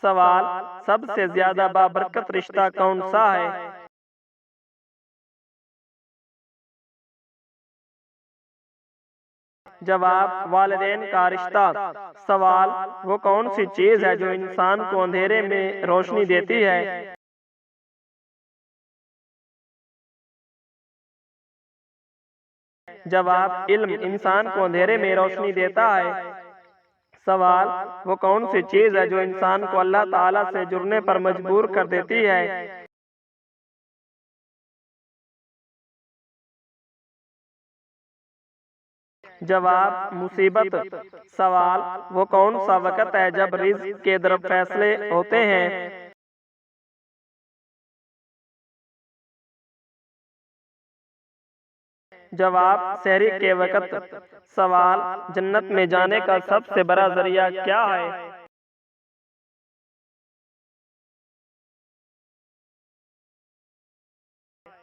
सवाल, सबसे ज्यादा बाबरकत रिश्ता कौन सा है? जवाब, वालिदैन का रिश्ता। सवाल, वो कौन सी चीज है जो इंसान को अंधेरे में रोशनी देती है? जवाब, इल्म इंसान को अंधेरे में रोशनी देता है। सवाल, वो कौन सी चीज है जो इंसान को अल्लाह ताला से जुड़ने पर मजबूर कर देती है? जवाब, मुसीबत। सवाल, वो कौन सा वक़्त है जब रिज़्क के तरफ फैसले होते हैं? जवाब, सहरी के वक़्त। सवाल, जन्नत में जाने का सबसे बड़ा जरिया क्या है?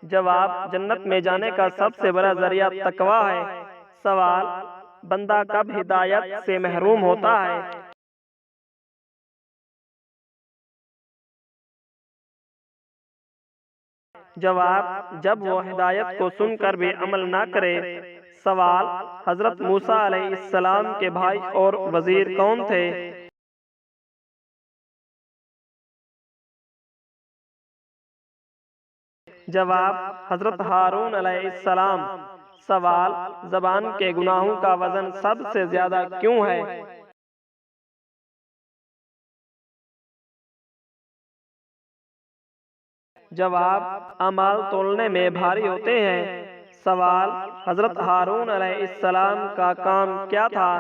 जवाब, जन्नत में जाने का सबसे बड़ा जरिया तकवा है। सवाल, बंदा कब हिदायत से महरूम होता है? जवाब, जब वो हिदायत को सुनकर भी अमल ना करे। सवाल, हजरत मूसा अलैहिस्सलाम के भाई और वजीर कौन थे? जवाब, हजरत हारून अलैहिस्सलाम। सवाल, जबान के गुनाहों का वजन सबसे ज्यादा क्यों है? जवाब, अमाल तोलने में भारी होते हैं। सवाल, हजरत हारून अलैहिस्सलाम का काम क्या था?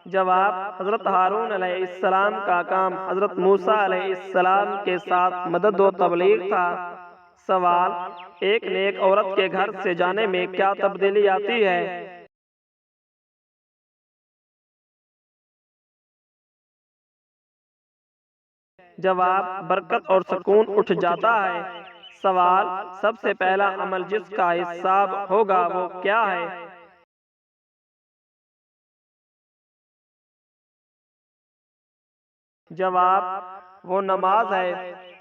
जवाब, हजरत हारून अलैहिस्सलाम का काम हजरत मूसा अलैहिस्सलाम के साथ मदद व तबलीग था। सवाल, एक नेक औरत के घर से जाने में क्या तब्दीली आती है? जवाब, बरकत और सुकून उठ जाता है। सवाल, सबसे पहला अमल जिसका हिसाब होगा वो क्या है? जवाब, वो नमाज है।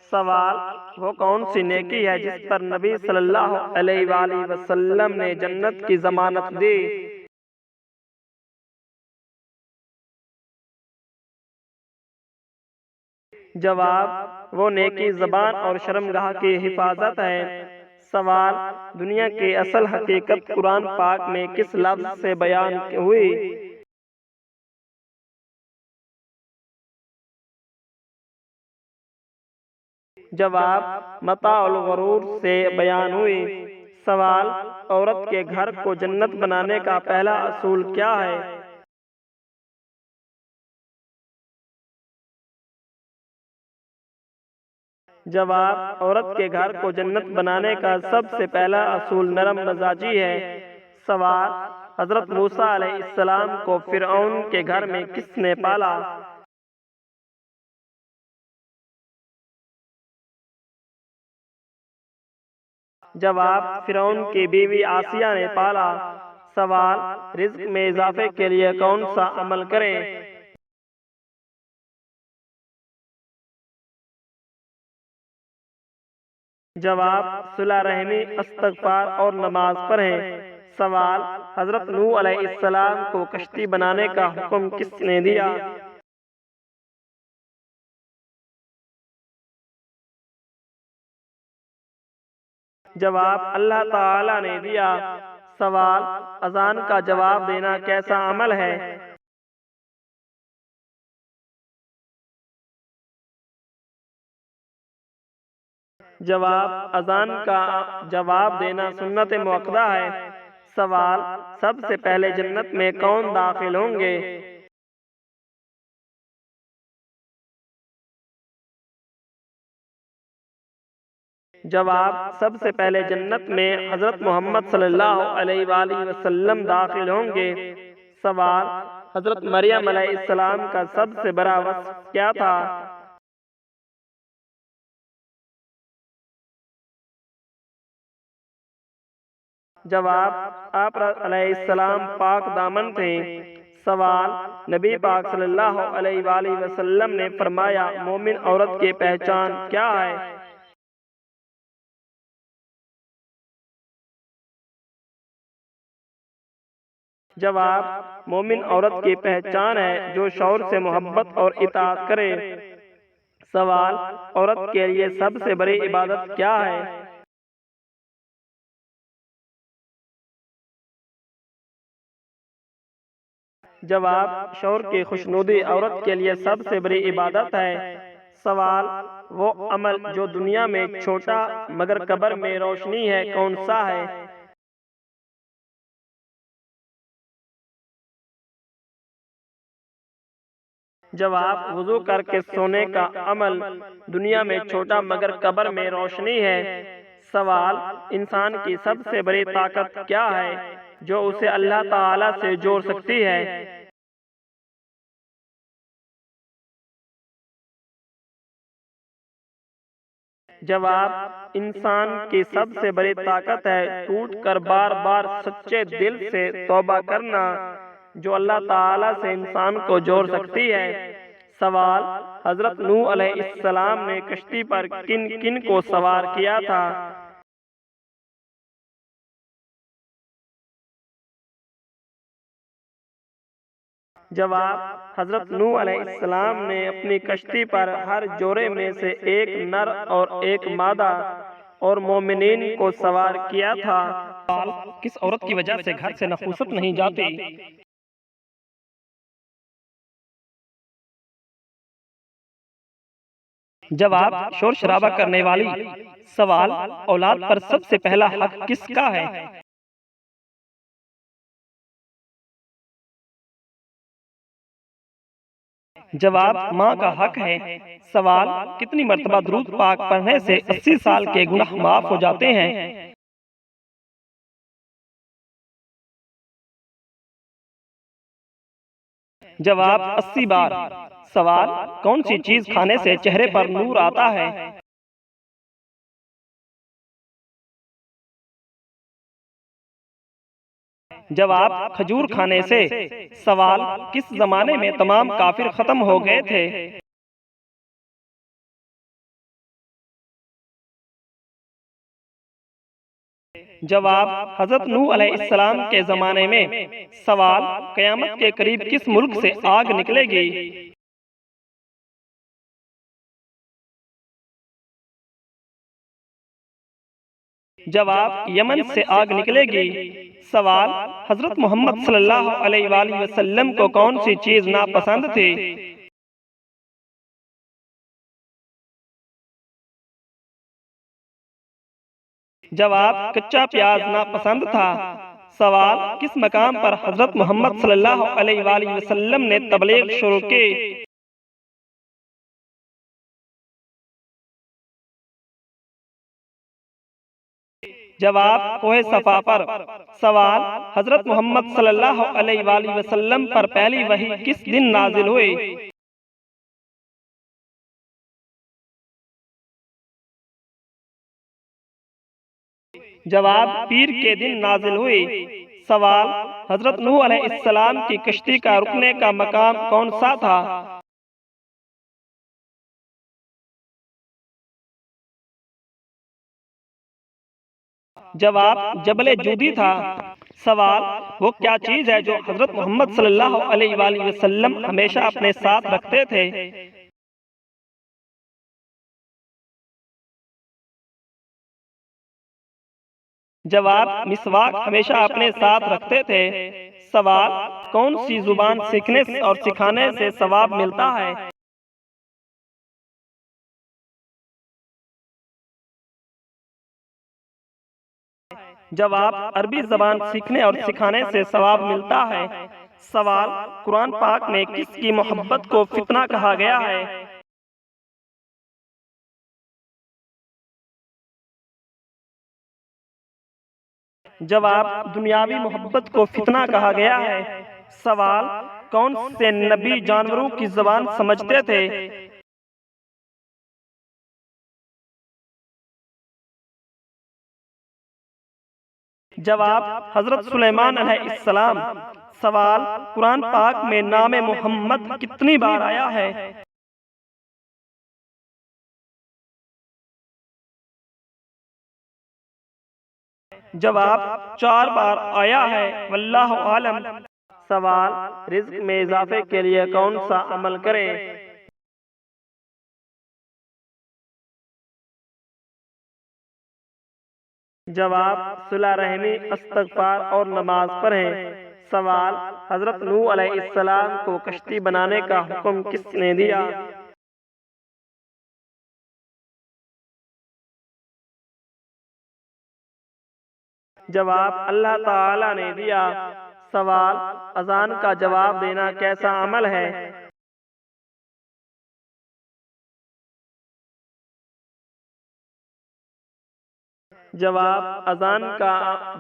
सवाल, वो कौन सी नेकी है जिस पर नबी सल्लल्लाहु अलैहि वसल्लम ने जन्नत की जमानत दी? जवाब, वो नेकी ज़बान और शर्मगाह की हिफाजत है। सवाल, दुनिया की असल हकीकत कुरान पाक में किस लफ्ज़ से बयान हुई? जवाब, मताउल गुरूर से बयान हुई। सवाल, औरत के घर को जन्नत बनाने का पहला असूल क्या है? जवाब, औरत के घर को जन्नत बनाने का सबसे पहला असूल नरम मिजाजी है। सवाल, हजरत मूसा अलैहिस्सलाम को फिरऔन के घर में किसने पाला? जवाब, फिरौन की बीवी आसिया ने पाला। सवाल, रिज्क में इजाफे के लिए कौन सा अमल करें? जवाब, सुलह रहमी, इस्तगफार और नमाज पढ़ें। सवाल, हजरत नूह अलैहिस्सलाम को कश्ती बनाने का हुक्म किसने दिया? जवाब, अल्लाह ताला ने दिया। सवाल, अजान का जवाब देना कैसा अमल है? जवाब, अजान का जवाब देना सुन्नत मुअक्कदा है। सवाल, सबसे पहले जन्नत में कौन दाखिल होंगे? जवाब, सबसे पहले जन्नत में हजरत मोहम्मद सल्लल्लाहु अलैहि वसल्लम दाखिल होंगे। सवाल, हजरत मरियम अलैहिस्सलाम का सबसे बड़ा वस्फ क्या था? जवाब, आप अलैहिस्सलाम पाक दामन थे। सवाल, नबी पाक सल्लल्लाहु अलैहि वसल्लम ने फरमाया मोमिन औरत की पहचान क्या है? जवाब, मोमिन औरत की पहचान है जो शौहर से मोहब्बत और इताअत करे। सवाल, औरत के लिए सबसे बड़ी इबादत क्या है? जवाब, शौहर की खुशनुदी औरत के लिए सबसे बड़ी इबादत है। सवाल, वो अमल जो दुनिया में छोटा मगर कब्र में रोशनी है कौन सा है? जवाब, वुजू करके सोने का अमल दुनिया में छोटा मगर कब्र में रोशनी है। सवाल, इंसान की सबसे बड़ी ताकत क्या है जो उसे अल्लाह ताला से जोड़ सकती है? जवाब, इंसान की सबसे बड़ी ताकत है टूट कर बार बार सच्चे दिल से तौबा करना जो अल्लाह ताला से इंसान को जोड़ सकती है। सवाल, हजरत नूह अलैहिस्सलाम ने कश्ती पर किन किन को सवार किया था? जवाब, हजरत नूह अलैहिस्सलाम ने अपनी कश्ती पर हर जोड़े में से एक नर और एक मादा और मोमिनीन को सवार किया था। सवाल, किस औरत की वजह से घर से नफूसत नहीं जाती? जवाब, शोर शराबा करने वाली। सवाल, औलाद पर सबसे पहला हक किसका है? जवाब, माँ का हक है। सवाल, कितनी मर्तबा दुरूद पाक पढ़ने से 80 साल के गुनाह माफ हो जाते हैं? जवाब, 80 बार। सवाल, कौन सी चीज खाने से चेहरे पर नूर आता है? जवाब, खजूर खाने से। सवाल, किस जमाने में तमाम काफिर खत्म हो गए थे? जवाब, हजरत नूह अलैहिस्सलाम के जमाने में। सवाल, कयामत के करीब किस मुल्क से आग निकलेगी? जवाब, यमन से आग निकलेगी। सवाल, हजरत मोहम्मद सल्लल्लाहु अलैहि वसल्लम को कौन सी चीज नापसंद थी? जवाब, कच्चा प्याज नापसंद था। सवाल, किस मकाम पर हजरत मोहम्मद सल्लल्लाहु अलैहि वसल्लम ने तबलीग शुरू की? जवाब, कोहे सफा पर। सवाल, हजरत मोहम्मद सल्लल्लाहु अलैहि वसल्लम पर पहली वही किस दिन नाजिल हुई? जवाब, पीर के दिन नाजिल हुई। सवाल, हजरत नूह अलैहिस्सलाम की कश्ती का रुकने का मकाम कौन सा था? जवाब, जबले जूदी था। सवाल, वो क्या चीज है जो हजरत मोहम्मद सल्लल्लाहु अलैहि वसल्लम हमेशा अपने साथ रखते थे? जवाब, मिसवाक हमेशा अपने साथ रखते थे। सवाल, कौन सी जुबान सीखने और सिखाने से सवाब मिलता है? जवाब, अरबी जबान सीखने और सिखाने से सवाब मिलता है। सवाल, कुरान पाक में किसकी मोहब्बत को फितना कहा गया है? जवाब, दुनियावी मोहब्बत को फितना कहा गया है। सवाल, कौन से नबी जानवरों की जबान समझते थे? जवाब हजरत सुलेमान अलैहिस्सलाम। सवाल कुरान पाक में नाम मोहम्मद कितनी बार आया है? जवाब 4 बार आया है, वल्लाहु आलम। सवाल रिज्क में इजाफे के लिए कौन सा अमल करें? जवाब सुलह रहमी, इस्तगफार और नमाज पढ़ें। सवाल हजरत नूह अलैहिस्सलाम को कश्ती बनाने का हुक्म किसने दिया? जवाब अल्लाह ताला ने दिया। सवाल अजान का जवाब देना कैसा अमल है? जवाब अजान का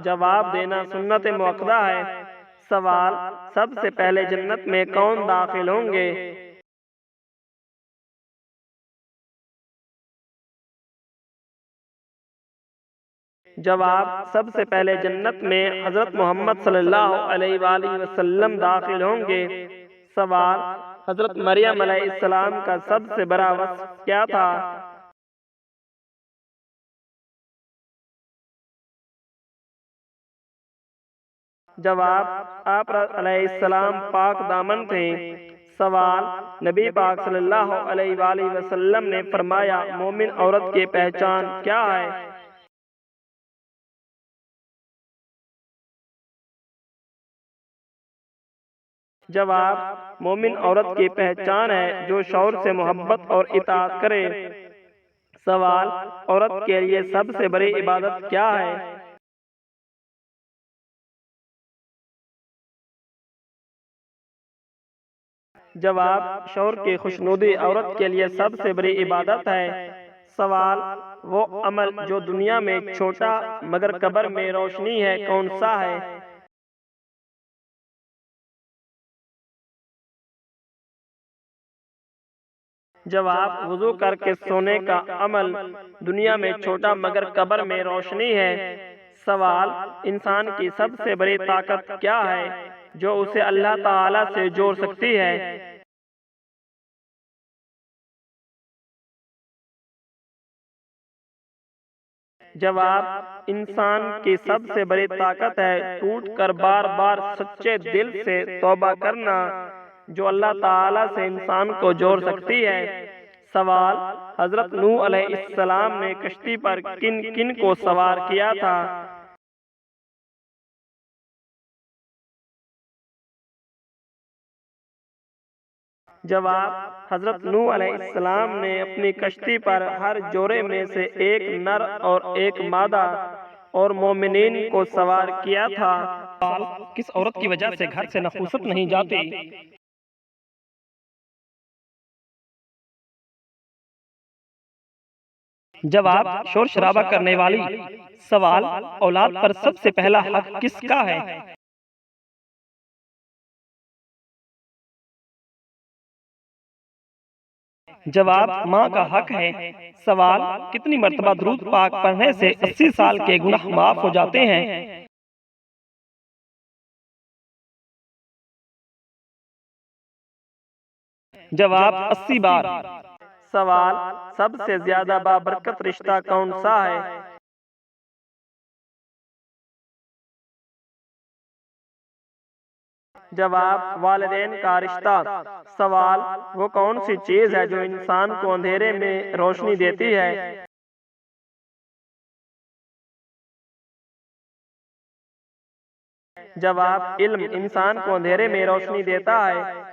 जवाब देना सुन्नत मुअक्कदा है। सवाल सबसे पहले जन्नत में कौन दाखिल होंगे? जवाब सबसे पहले जन्नत में हजरत मोहम्मद सल्लल्लाहु अलैहि वसल्लम दाखिल होंगे। सवाल हजरत मरियम अलैहिस्सलाम का सबसे बड़ा वस्फ क्या था? जवाब आप अलैहिस्सलाम पाक दामन थे। सवाल नबी पाक सल्लल्लाहु अलैहि वसल्लम ने फरमाया मोमिन औरत की पहचान क्या है? जवाब मोमिन औरत की पहचान है जो शौहर से मोहब्बत और इताअत करे। सवाल औरत के लिए सबसे बड़ी इबादत क्या है? जवाब शौहर की खुशनुदी औरत के लिए सबसे बड़ी इबादत है। सवाल वो अमल जो दुनिया में छोटा मगर कब्र में रोशनी है कौन सा है? जवाब वुजू करके सोने का अमल दुनिया में छोटा मगर कब्र में रोशनी है। सवाल इंसान की सबसे बड़ी ताकत क्या है जो उसे अल्लाह ताला से जोड़ सकती है? जवाब इंसान की सबसे बड़ी ताकत है टूट कर बार बार सच्चे दिल से तौबा करना जो अल्लाह ताला से इंसान को जोड़ सकती है। सवाल हजरत नूह अलैहिस्सलाम ने कश्ती पर किन किन को सवार किया था? जवाब हजरत नूह अलैहिस्सलाम ने अपनी कश्ती पर हर जोड़े में से एक नर और एक मादा और मोमिनीन को सवार किया था। किस औरत की वजह से घर से नफूसत नहीं जाती? जवाब शोर शराबा करने वाली। सवाल औलाद पर सबसे पहला हक किसका है? जवाब माँ का हक है। सवाल कितनी मर्तबा दुरूद पाक पढ़ने से 80 साल के गुनाह माफ हो जाते हैं? जवाब 80 बार। सवाल सबसे ज्यादा बाबरकत रिश्ता कौन सा है? जवाब वालिदैन का रिश्ता। सवाल वो कौन सी चीज है जो इंसान को अंधेरे में रोशनी देती है? जवाब इल्म इंसान को अंधेरे में रोशनी देता है।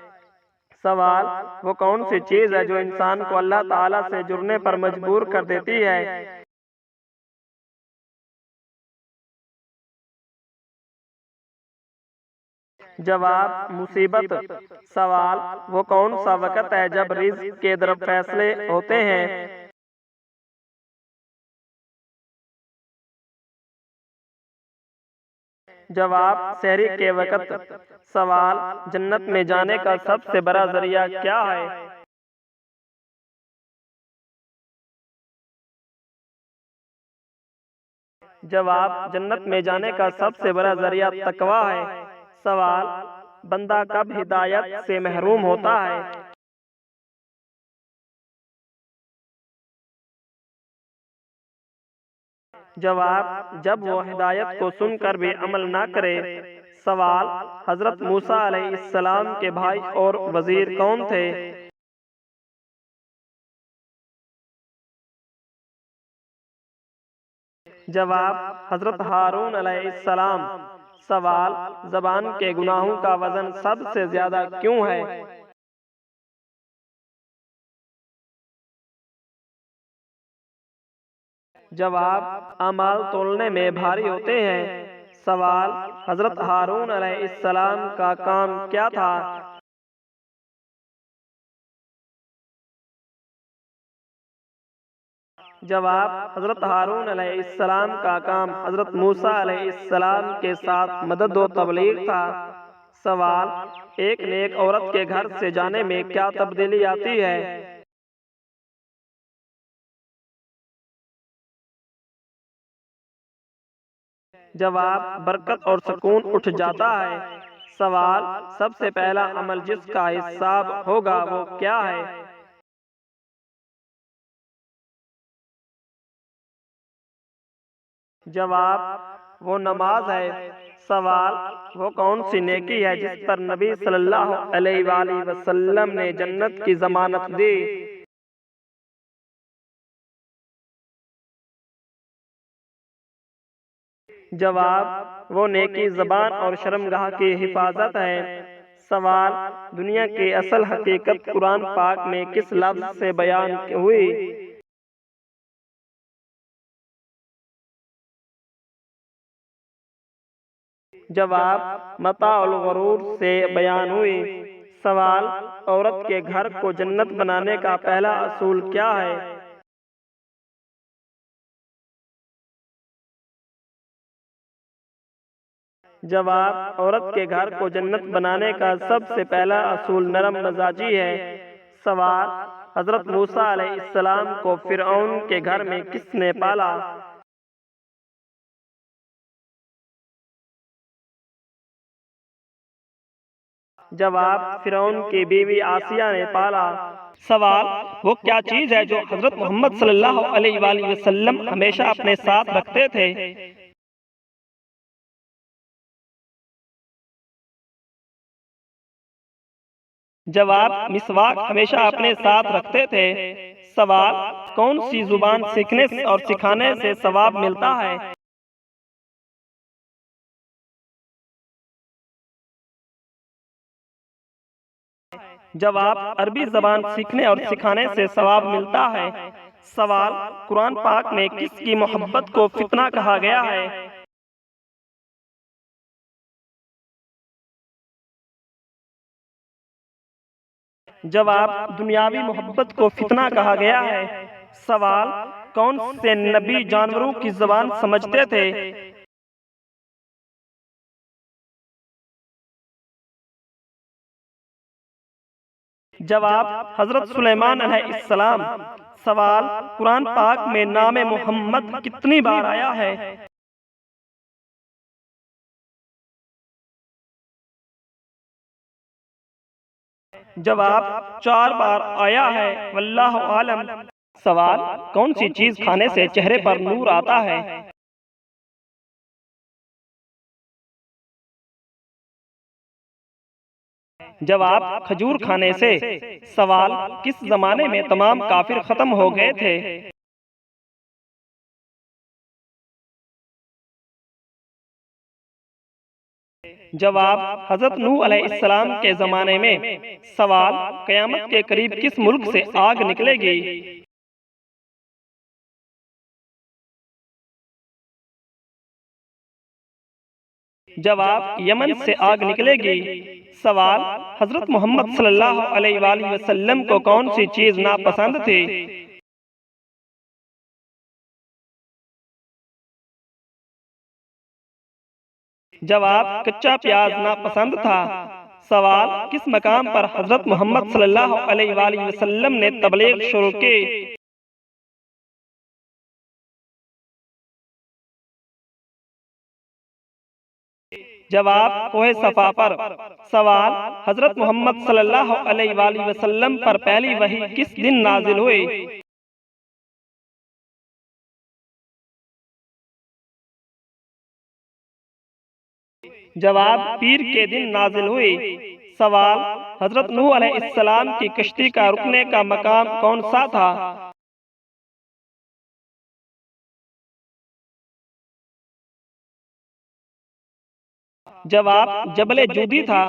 सवाल वो कौन सी चीज है जो इंसान को अल्लाह ताला से जुड़ने पर मजबूर कर देती है? जवाब मुसीबत। सवाल वो कौन सा वक़्त है जब रिज़्क के तरफ फैसले होते हैं? जवाब सहरी के वक़्त। सवाल जन्नत में जाने का सबसे बड़ा जरिया क्या है? जवाब, जन्नत में जाने का सबसे बड़ा जरिया तकवा है। सवाल, बंदा कब हिदायत से महरूम होता है? जवाब, जब वो हिदायत को सुनकर भी अमल ना करे। सवाल, हजरत मूसा अलैहिस्सलाम के भाई और वजीर कौन थे? जवाब, हजरत हारून अलैहिस्सलाम। सवाल, जबान के गुनाहों का वजन सबसे ज्यादा क्यों है? जवाब, अमाल तोलने में भारी होते हैं। सवाल, हजरत हारून अलैहिस्सलाम का काम क्या था? जवाब, हजरत हारून अलैहिस्सलाम का काम हजरत मूसा अलैहिस्सलाम के साथ मदद व तबलीग था। सवाल, एक नेक औरत के घर से जाने में क्या तब्दीली आती है? जवाब, बरकत और सुकून उठ जाता है। सवाल, सबसे पहला अमल जिसका हिसाब होगा वो क्या है? जवाब, वो नमाज है। सवाल, वो कौन सी नेकी है जिस पर नबी सल्लल्लाहु अलैहि वसल्लम ने जन्नत की जमानत दी? जवाब, वो नेकी ज़बान और शर्मगाह की हिफाजत है। सवाल, दुनिया की असल हकीकत कुरान पाक में किस लफ्ज़ से बयान हुई? जवाब, मताउल गुरूर से बयान हुई। सवाल, औरत के घर को जन्नत बनाने का पहला असूल क्या है? जवाब, औरत के घर को जन्नत बनाने का सबसे पहला असूल नरम मिजाजी है। सवाल, हजरत मूसा अलैहिस्सलाम को फिरऔन के घर में किसने पाला? जवाब, फिरौन की बीवी आसिया ने पाला। सवाल, वो क्या चीज है जो हजरत मोहम्मद सल्लल्लाहु अलैहि वसल्लम हमेशा अपने साथ रखते थे? जवाब, मिसवाक हमेशा अपने साथ रखते थे। सवाल, कौन सी जुबान सीखने और सिखाने से सवाब मिलता है? जवाब, अरबी जबान सीखने और सिखाने से सवाब मिलता है। सवाल, कुरान पाक में किसकी मोहब्बत को फितना कहा गया है? जवाब, दुनियावी मोहब्बत को फितना कहा गया है। सवाल, कौन से नबी जानवरों की जबान समझते थे? जवाब, हजरत सुलेमान अलैहिस्सलाम। सवाल, कुरान पाक में नाम मोहम्मद कितनी बार आया है? जवाब, 4 बार आया है। वल्लाहु आलम। सवाल, कौन सी चीज खाने से चेहरे पर नूर आता है? जवाब, खजूर खाने से। सवाल, किस जमाने में तमाम काफिर खत्म हो गए थे? जवाब, हजरत नूह अलैहिस्सलाम के जमाने में। सवाल, कयामत के करीब किस मुल्क से आग निकलेगी? जवाब, यमन से आग निकलेगी। सवाल, हजरत मोहम्मद सल्लल्लाहु अलैहि वसल्लम को कौन सी चीज नापसंद थी? जवाब, कच्चा प्याज नापसंद था। सवाल, किस मकाम पर हजरत मोहम्मद सल्लल्लाहु अलैहि वसल्लम ने तबलीग शुरू की? जवाब कोहे सफा पर। सवाल हजरत मोहम्मद सल्लल्लाहु अलैहि वसल्लम पर पहली वही किस दिन नाजिल हुई? जवाब पीर के दिन नाजिल हुई। सवाल हजरत नूह अलैहिस्सलाम की कश्ती का रुकने का मकाम कौन सा था? जवाब जबले जूदी था।